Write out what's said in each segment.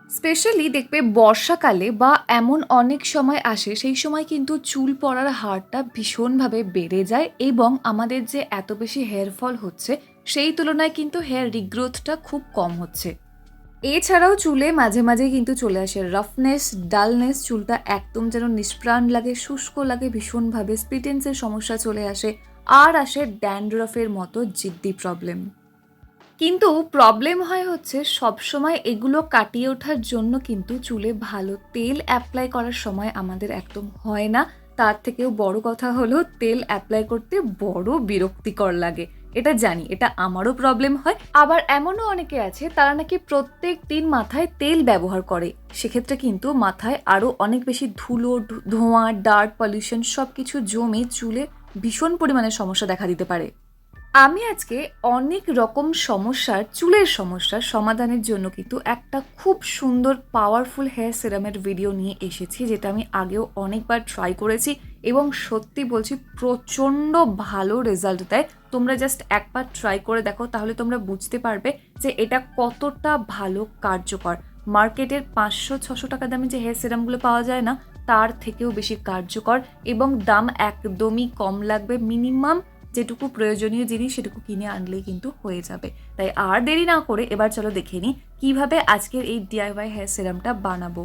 Specially দেখবে বর্ষাকালে বা এমন অনেক সময় আসে, সেই সময় কিন্তু চুল পড়ার হারটা ভীষণভাবে বেড়ে যায় এবং আমাদের যে এত বেশি হেয়ার ফল হচ্ছে সেই তুলনায় কিন্তু হেয়ার রিগ্রোথটা খুব কম হচ্ছে। এছাড়াও চুলে মাঝে মাঝে কিন্তু চলে আসে রাফনেস, ডালনেস, চুলটা একদম যেন নিষ্প্রাণ লাগে, শুষ্ক লাগে ভীষণভাবে, স্প্লিটেন্সের সমস্যা চলে আসে, আর আসে ড্যান্ড্রফের মতো জিদ্দি প্রবলেম। কিন্তু প্রবলেম হয় হচ্ছে সবসময় এগুলো কাটিয়ে ওঠার জন্য কিন্তু চুলে ভালো তেল অ্যাপ্লাই করার সময় আমাদের একদম হয় না। তার থেকেও বড় কথা হলো তেল অ্যাপ্লাই করতে বড় বিরক্তিকর লাগে। এটা জানি, এটা আমারও প্রবলেম হয়। আবার এমনও অনেকে আছে তারা নাকি প্রত্যেক দিন মাথায় তেল ব্যবহার করে, সেক্ষেত্রে কিন্তু মাথায় আরও অনেক বেশি ধুলো, ধোঁয়া, ডার্ট, পলিউশন সব কিছু জমে চুলে ভীষণ পরিমাণে সমস্যা দেখা দিতে পারে। আমি আজকে অনেক রকম চুলের সমস্যার সমাধানের জন্য কিন্তু একটা খুব সুন্দর পাওয়ারফুল হেয়ার সিরামের ভিডিও নিয়ে এসেছি, যেটা আমি আগেও অনেকবার ট্রাই করেছি এবং সত্যি বলছি প্রচণ্ড ভালো রেজাল্ট দেয়। তোমরা জাস্ট একবার ট্রাই করে দেখো, তাহলে তোমরা বুঝতে পারবে যে এটা কতটা ভালো কার্যকর। মার্কেটের 500-600 টাকা দামি যে হেয়ার সিরামগুলো পাওয়া যায় না, তার থেকেও বেশি কার্যকর এবং দাম একদমই কম লাগবে। মিনিমাম যেটুকু প্রয়োজনীয় জিনিস সেটুকু কিনে আনলেই কিন্তু হয়ে যাবে। তাই আর দেরি না করে এবার চলো দেখে নিই কিভাবে আজকের এই ডিআইওয়াই হেয়ার সিরামটা বানাবো।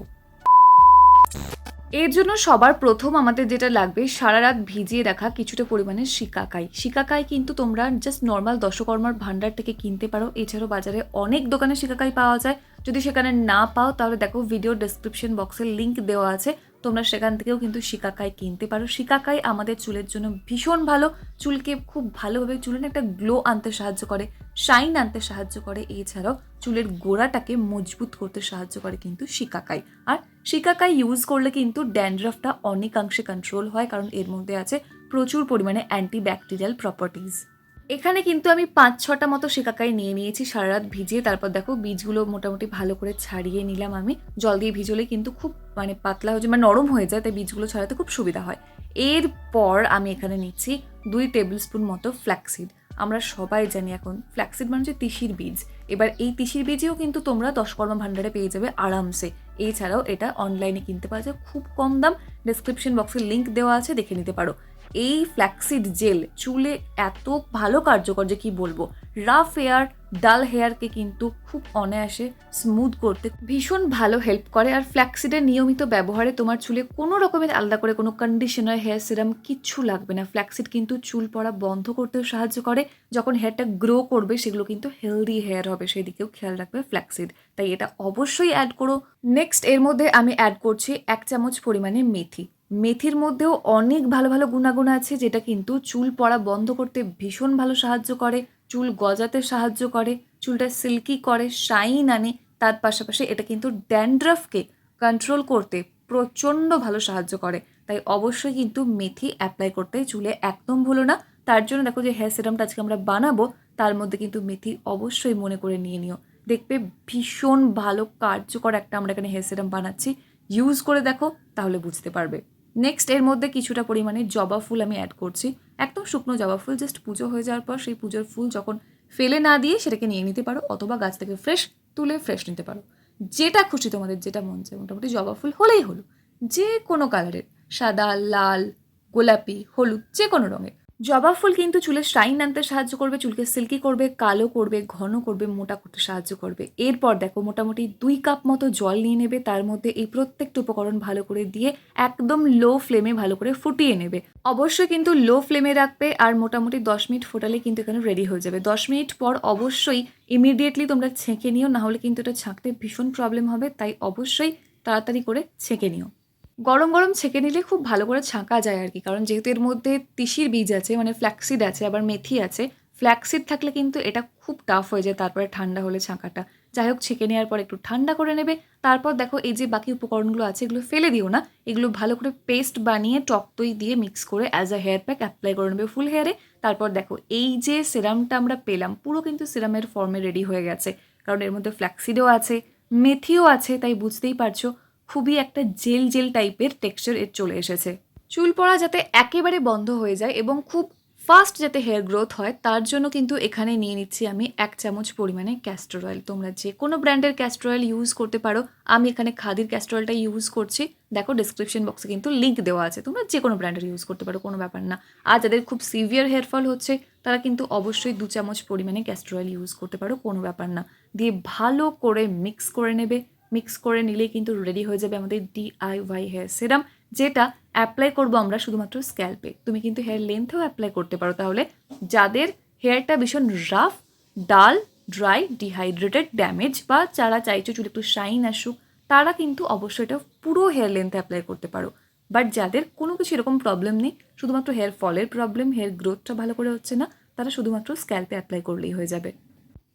এর জন্য সবার প্রথম আমাদের যেটা লাগবে সারা রাত ভিজিয়ে রাখা কিছুটা পরিমাণে শিকাকাই। শিকাকাই কিন্তু তোমরা জাস্ট নর্মাল দশকর্মার ভান্ডার থেকে কিনতে পারো, এছাড়াও বাজারে অনেক দোকানে শিকাকাই পাওয়া যায়। যদি সেখানে না পাও তাহলে দেখো ভিডিও ডেসক্রিপশন বক্সে লিঙ্ক দেওয়া আছে, তোমরা সেখান থেকেও কিন্তু শিকাকাই কিনতে পারো। শিকাকাই আমাদের চুলের জন্য ভীষণ ভালো, চুলকে খুব ভালোভাবে চুলের একটা গ্লো আনতে সাহায্য করে, শাইন আনতে সাহায্য করে, এছাড়াও চুলের গোড়াটাকে মজবুত করতে সাহায্য করে কিন্তু শিকাকাই। আর শিকাকাই ইউজ করলে কিন্তু ড্যান্ড্রফটা অনেকাংশে কন্ট্রোল হয়, কারণ এর মধ্যে আছে প্রচুর পরিমাণে অ্যান্টিব্যাকটেরিয়াল প্রপার্টিজ। এখানে কিন্তু আমি 5-6টা মতো শিকাকাই নিয়ে নিয়েছি সারা রাত ভিজিয়ে। তারপর দেখো বীজগুলো মোটামুটি ভালো করে ছাড়িয়ে নিলাম আমি। জল দিয়ে ভিজলে কিন্তু খুব পাতলা হয়ে যায়, মানে নরম হয়ে যায়, তাই বীজগুলো ছাড়াতে খুব সুবিধা হয়। এরপর আমি এখানে নিচ্ছি 2 টেবিল স্পুন মতো ফ্ল্যাক্সিড। আমরা সবাই জানি এখন ফ্ল্যাক্সিড মানে হচ্ছে তিসির বীজ। এবার এই তিসির বীজেও কিন্তু তোমরা দশকর্মা ভান্ডারে পেয়ে যাবে আরামসে। এছাড়াও এটা অনলাইনে কিনতে পাওয়া যায় খুব কম দাম, ডেসক্রিপশন বক্সে লিঙ্ক দেওয়া আছে, দেখে নিতে পারো। এই ফ্ল্যাক্সিড জেল চুলে এত ভালো কার্যকর যে কি বলবো। রাফ হেয়ার, ডাল হেয়ারকে কিন্তু খুব অনায়াসে স্মুথ করতে ভীষণ ভালো হেল্প করে। আর ফ্ল্যাক্সিডের নিয়মিত ব্যবহারে তোমার চুলে কোনো রকমের আলাদা করে কোনো কন্ডিশনার, হেয়ার সিরাম কিচ্ছু লাগবে না। ফ্ল্যাক্সিড কিন্তু চুল পড়া বন্ধ করতেও সাহায্য করে, যখন হেয়ারটা গ্রো করবে সেগুলো কিন্তু হেলদি হেয়ার হবে, সেই দিকেও খেয়াল রাখবে ফ্ল্যাক্সিড। তাই এটা অবশ্যই অ্যাড করো। নেক্সট এর মধ্যে আমি অ্যাড করছি 1 চামচ পরিমাণে মেথি। মেথির মধ্যেও অনেক ভালো ভালো গুণাগুণ আছে, যেটা কিন্তু চুল পড়া বন্ধ করতে ভীষণ ভালো সাহায্য করে, চুল গজাতে সাহায্য করে, চুলটা সিল্কি করে, শাইন আনে। তার পাশাপাশি এটা কিন্তু ড্যান্ড্রফকে কন্ট্রোল করতে প্রচণ্ড ভালো সাহায্য করে। তাই অবশ্যই কিন্তু মেথি অ্যাপ্লাই করতে চুলে একদম ভুলো না। তার জন্য দেখো যে হেয়ার সিরামটা আজকে আমরা বানাবো, তার মধ্যে কিন্তু মেথি অবশ্যই মনে করে নিয়ে নিও। দেখবে ভীষণ ভালো কার্যকর একটা আমরা এখানে হেয়ার সিরাম বানাচ্ছি, ইউজ করে দেখো তাহলে বুঝতে পারবে। নেক্সট এর মধ্যে কিছুটা পরিমাণে জবা ফুল আমি অ্যাড করছি, একদম শুকনো জবা ফুল। জাস্ট পুজো হয়ে যাওয়ার পর সেই পুজোর ফুল যখন ফেলে না দিয়ে সেটাকে নিয়ে নিতে পারো, অথবা গাছ থেকে ফ্রেশ তুলে ফ্রেশ নিতে পারো, যেটা খুশি তোমাদের যেটা মন চায়। মোটামুটি জবা ফুল হলেই হলো, যে কোনো কালারের, সাদা, লাল, গোলাপি, হলুদ, যে কোনো রঙের। জবা ফুল কিন্তু চুলে শাইন আনতে সাহায্য করবে, চুলকে সিল্কি করবে, কালো করবে, ঘন করবে, মোটা করতে সাহায্য করবে। এরপর দেখো মোটামুটি 2 কাপ মতো জল নিয়ে নেবে, তার মধ্যে এই প্রত্যেকটা উপকরণ ভালো করে দিয়ে একদম লো ফ্লেমে ভালো করে ফুটিয়ে নেবে। অবশ্যই কিন্তু লো ফ্লেমে রাখবে, আর মোটামুটি 10 মিনিট ফোটালে কিন্তু এখানে রেডি হয়ে যাবে। 10 মিনিট পর অবশ্যই ইমিডিয়েটলি তোমরা ছেঁকে নিও, নাহলে কিন্তু এটা ছাঁকতে ভীষণ প্রবলেম হবে। তাই অবশ্যই তাড়াতাড়ি করে ছেঁকে নিও। গরম গরম ছেঁকে নিলে খুব ভালো করে ছাঁকা যায় আর কি, কারণ যেহেতু এর মধ্যে তিসির বীজ আছে, মানে ফ্ল্যাক্সিড আছে, আবার মেথি আছে। ফ্ল্যাক্সিড থাকলে কিন্তু এটা খুব টাফ হয়ে যায় তারপরে ঠান্ডা হলে ছাঁকাটা। যাই হোক, ছেঁকে নেওয়ার পর একটু ঠান্ডা করে নেবে। তারপর দেখো এই যে বাকি উপকরণগুলো আছে এগুলো ফেলে দিও না, এগুলো ভালো করে পেস্ট বানিয়ে টক দই দিয়ে মিক্স করে as a hair pack apply করে নেবে ফুল হেয়ারে। তারপর দেখো এই যে সিরামটা আমরা পেলাম পুরো কিন্তু সিরামের ফর্মে রেডি হয়ে গেছে, কারণ এর মধ্যে ফ্ল্যাক্সিডও আছে, মেথিও আছে, তাই বুঝতেই পারছো খুবই একটা জেল জেল টাইপের টেক্সচার এর চলে এসেছে। চুল পড়া যাতে একেবারে বন্ধ হয়ে যায় এবং খুব ফাস্ট যাতে হেয়ার গ্রোথ হয় তার জন্য কিন্তু এখানে নিয়ে নিচ্ছি আমি 1 চামচ পরিমাণে ক্যাস্টর অয়েল। তোমরা যে কোনো ব্র্যান্ডের ক্যাস্টর অয়েল ইউজ করতে পারো। আমি এখানে খাদির ক্যাস্টর অয়েলটা ইউজ করছি। দেখো ডেসক্রিপশন বক্সে কিন্তু লিঙ্ক দেওয়া আছে। তোমরা যে কোনো ব্র্যান্ডের ইউজ করতে পারো, কোনো ব্যাপার না। আর যাদের খুব সিভিয়ার হেয়ার ফল হচ্ছে তারা কিন্তু অবশ্যই 2 চামচ পরিমাণে ক্যাস্টর অয়েল ইউজ করতে পারো, কোনো ব্যাপার না। দিয়ে ভালো করে মিক্স করে নেবে। মিক্স করে নিলেই কিন্তু রেডি হয়ে যাবে আমাদের DIY হেয়ার সিরাম, যেটা অ্যাপ্লাই করবো আমরা শুধুমাত্র স্ক্যাল্পে। তুমি কিন্তু হেয়ার লেন্থেও অ্যাপ্লাই করতে পারো। তাহলে যাদের হেয়ারটা ভীষণ রাফ, ডাল, ড্রাই, ডিহাইড্রেটেড, ড্যামেজ, বা যারা চাইছো চুল একটু শাইন আসুক, তারা কিন্তু অবশ্যই এটা পুরো হেয়ার লেন্থে অ্যাপ্লাই করতে পারো। বাট যাদের কোনো কিছু এরকম প্রবলেম নেই, শুধুমাত্র হেয়ার ফলের প্রবলেম, হেয়ার গ্রোথটা ভালো করে হচ্ছে না, তারা শুধুমাত্র স্ক্যাল্পে অ্যাপ্লাই করলেই হয়ে যাবে।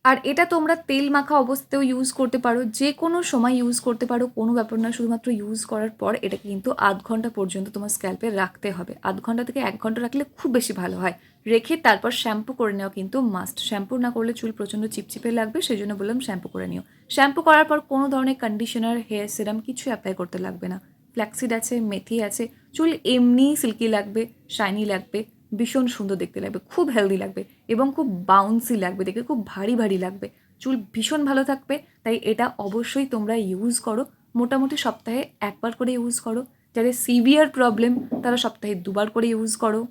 আর এটা তোমরা তেল মাখা অবস্থাতেও ইউজ করতে পারো, যে কোনো সময় ইউজ করতে পারো, কোনো ব্যাপার না। শুধুমাত্র ইউজ করার পর এটাকে কিন্তু 0.5 ঘন্টা পর্যন্ত তোমার স্ক্যাল্পে রাখতে হবে। 0.5 ঘন্টা থেকে 1 ঘন্টা রাখলে খুব বেশি ভালো হয়। রেখে তারপর শ্যাম্পু করে নেওয়া কিন্তু মাস্ট। শ্যাম্পু না করলে চুল প্রচণ্ড চিপচিপে লাগবে, সেই জন্য বললাম শ্যাম্পু করে নিও। শ্যাম্পু করার পর কোনো ধরনের কন্ডিশনার, হেয়ার সিরাম কিছু অ্যাপ্লাই করতে লাগবে না। ফ্ল্যাক্সিড আছে, মেথি আছে, চুল এমনিই সিল্কি লাগবে, শাইনি লাগবে, ভীষণ সুন্দর দেখতে লাগবে, খুব হেলদি লাগবে এবং খুব বাউন্সি লাগবে, দেখে খুব ভারী ভারী লাগবে, চুল ভীষণ ভালো থাকবে। তাই এটা অবশ্যই তোমরা ইউজ করো। মোটামুটি সপ্তাহে 1 বার করে ইউজ করো। যাদের সিভিয়ার প্রবলেম তারা সপ্তাহে 2 বার করে ইউজ করো।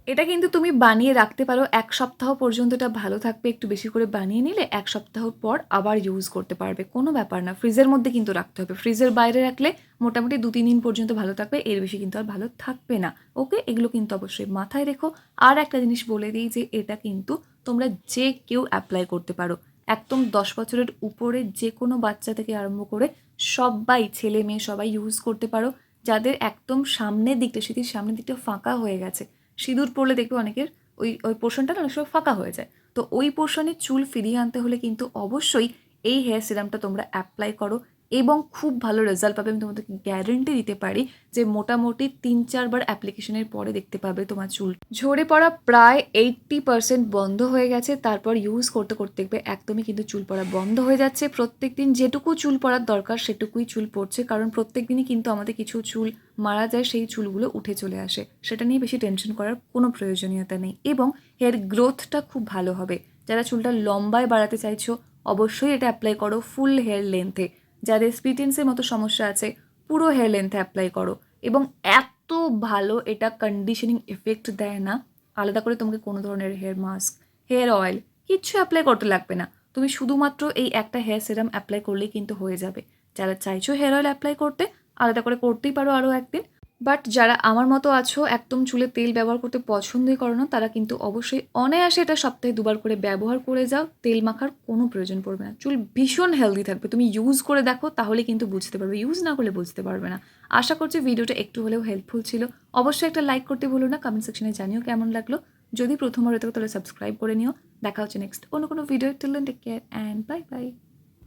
এটা কিন্তু তুমি বানিয়ে রাখতে পারো 1 সপ্তাহ পর্যন্ত, এটা ভালো থাকবে। একটু বেশি করে বানিয়ে নিলে 1 সপ্তাহ পর আবার ইউজ করতে পারবে, কোনো ব্যাপার না। ফ্রিজের মধ্যে কিন্তু রাখতে হবে, ফ্রিজের বাইরে রাখলে মোটামুটি 2-3 দিন পর্যন্ত ভালো থাকবে, এর বেশি কিন্তু আর ভালো থাকবে না। ওকে, এগুলো কিন্তু অবশ্যই মাথায় রেখো। আর একটা জিনিস বলে দিই যে এটা কিন্তু তোমরা যে কেউ অ্যাপ্লাই করতে পারো। একদম 10 বছরের উপরে যে কোনো বাচ্চা থেকে আরম্ভ করে সবাই, ছেলে মেয়ে সবাই ইউজ করতে পারো। যাদের একদম সামনের দিকটা, স্মৃতির সামনের দিকটা ফাঁকা হয়ে গেছে, সিঁদুর পরলে দেখবে অনেকের ওই ওই পোর্শনটা অনেক সময় ফাঁকা হয়ে যায়, তো ওই পোর্শনে চুল ফিরিয়ে আনতে হলে কিন্তু অবশ্যই এই হেয়ার সিরামটা তোমরা অ্যাপ্লাই করো এবং খুব ভালো রেজাল্ট পাবে। আমি তোমাদেরকে গ্যারেন্টি দিতে পারি যে মোটামুটি 3-4 বার অ্যাপ্লিকেশনের পরে দেখতে পাবে তোমার চুল ঝরে পড়া প্রায় 80% বন্ধ হয়ে গেছে। তারপর ইউজ করতে করতে দেখবে একদমই কিন্তু চুল পড়া বন্ধ হয়ে যাচ্ছে। প্রত্যেক দিন যেটুকু চুল পড়ার দরকার সেটুকুই চুল পড়ছে, কারণ প্রত্যেক দিনই কিন্তু আমাদের কিছু চুল মারা যায়, সেই চুলগুলো উঠে চলে আসে। সেটা নিয়ে বেশি টেনশন করার কোনো প্রয়োজনীয়তা নেই এবং হেয়ার গ্রোথটা খুব ভালো হবে। যারা চুলটা লম্বায় বাড়াতে চাইছো অবশ্যই এটা অ্যাপ্লাই করো ফুল হেয়ার লেন্থে। যাদের স্প্লিটেন্সের মতো সমস্যা আছে পুরো হেয়ার লেন্থে অ্যাপ্লাই করো। এবং এত ভালো এটা কন্ডিশনিং এফেক্ট দেয় না, আলাদা করে তোমাকে কোনো ধরনের হেয়ার মাস্ক, হেয়ার অয়েল কিচ্ছু অ্যাপ্লাই করতে লাগবে না। তুমি শুধুমাত্র এই একটা হেয়ার সিরাম অ্যাপ্লাই করলেই কিন্তু হয়ে যাবে। যারা চাইছো হেয়ার অয়েল অ্যাপ্লাই করতে, আলাদা করে করতেই পারো আরও একদিন। বাট যারা আমার মতো আছো, একদম চুলে তেল ব্যবহার করতে পছন্দই করো না, তারা কিন্তু অবশ্যই অনায়াসে এটা সপ্তাহে 2 বার করে ব্যবহার করে যাও। তেল মাখার কোনো প্রয়োজন পড়বে না, চুল ভীষণ হেলদি থাকবে। তুমি ইউজ করে দেখো, তাহলে কিন্তু বুঝতে পারবে, ইউজ না করলে বুঝতে পারবে না। আশা করছি ভিডিওটা একটু হলেও হেল্পফুল ছিল। অবশ্যই একটা লাইক করতে ভুলো না, কমেন্ট সেকশনে জানিও কেমন লাগলো। যদি প্রথমবার হয়ে থাকো তাহলে সাবস্ক্রাইব করে নিও। দেখা হচ্ছে নেক্সট অন্য কোনো video. Till then take care and bye bye.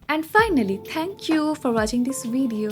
And finally, thank you for watching this video.